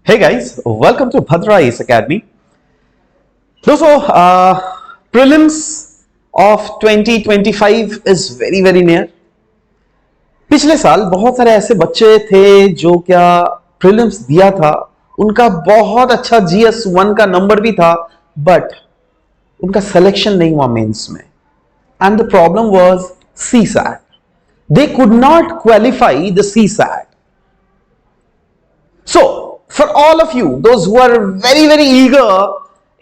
Hey guys, welcome to Bhadra IAS Academy. दोस्तों prelims of 2025 is very near. पिछले साल बहुत सारे ऐसे बच्चे थे जो क्या prelims दिया था, उनका बहुत अच्छा GS1 का नंबर भी था, बट उनका सिलेक्शन नहीं हुआ मेंस में. And the problem was CSAT. They could not qualify the CSAT. So for all of you, those who are very eager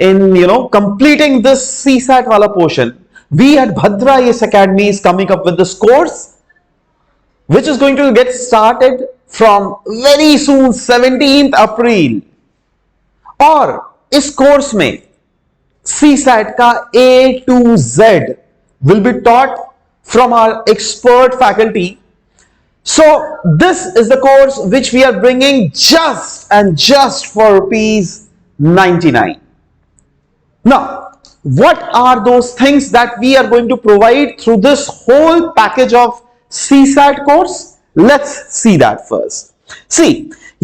in completing this CSAT wala portion, we at Bhadra IAS Academy is coming up with this course, which is going to get started from very soon, 17th April. और इस course में CSAT का A to Z will be taught from our expert faculty. So this is the course which we are bringing just and just for ₹99. Now, what are those things that we are going to provide through this whole package of CSAT course? Let's see that first. See,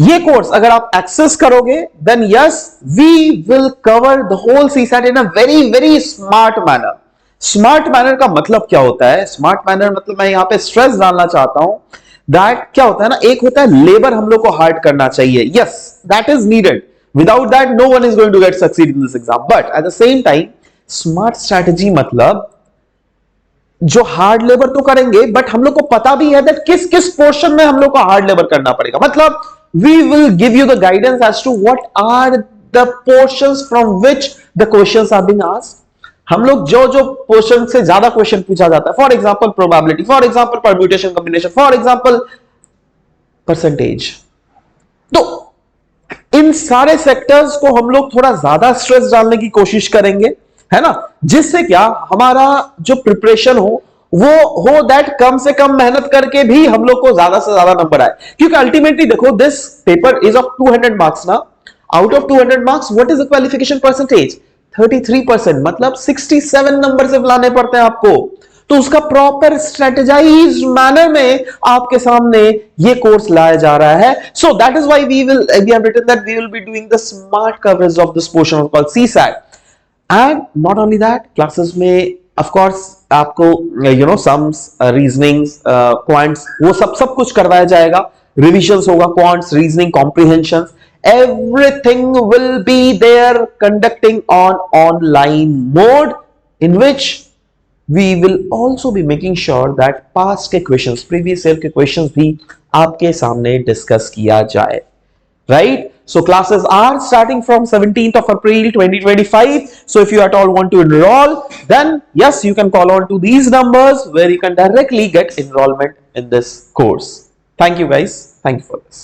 ये course अगर आप access करोगे, then yes, we will cover the whole CSAT in a very smart manner. Smart manner का मतलब क्या होता है? Smart manner मतलब मैं यहां पे स्ट्रेस डालना चाहता हूं दैट क्या होता है ना, एक होता है लेबर हम लोग को हार्ड करना चाहिए. Yes, that is needed. Without that no one is going to get succeed in this exam. But at the same time smart strategy मतलब जो हार्ड लेबर तो करेंगे, बट हम लोग को पता भी है दैट किस किस पोर्शन में हम लोग को हार्ड लेबर करना पड़ेगा. मतलब we will give you the guidance as to what are the portions from which the questions are being asked. हम लोग जो पोर्शन से ज्यादा क्वेश्चन पूछा जाता है, for example probability, for example permutation combination, for example percentage, तो इन सारे सेक्टर्स को हम लोग थोड़ा ज्यादा स्ट्रेस डालने की कोशिश करेंगे, है ना, जिससे क्या हमारा जो प्रिपरेशन वो हो दैट कम से कम मेहनत करके भी हम लोग को ज्यादा से ज्यादा नंबर आए. क्योंकि अल्टीमेटली देखो, this paper is of 200 marks ना. Out of 200 marks what is the qualification percentage? 33%. मतलब 67 नंबर से लाने पड़ते हैं आपको. तो उसका प्रॉपर स्ट्रेटेजाइज्ड मैनर में आपके सामने ये कोर्स लाया जा रहा है. So that is why we have written that we will be doing the smart coverage of this portion called CSAT. And not only that, classes में ऑफ कोर्स आपको सम्स, रीजनिंग्स, क्वांट्स, वो सब कुछ करवाया जाएगा. रिविजन्स होगा, quants, reasoning, comprehension, everything will be there conducting on online mode, in which we will also be making sure that past के questions, previous year के questions भी आपके सामने discuss किया जाए. Right? So classes are starting from 17th of April 2025. So if you at all want to enroll, then yes, you can call on to these numbers where you can directly get enrollment in this course. Thank you guys. Thank you for this.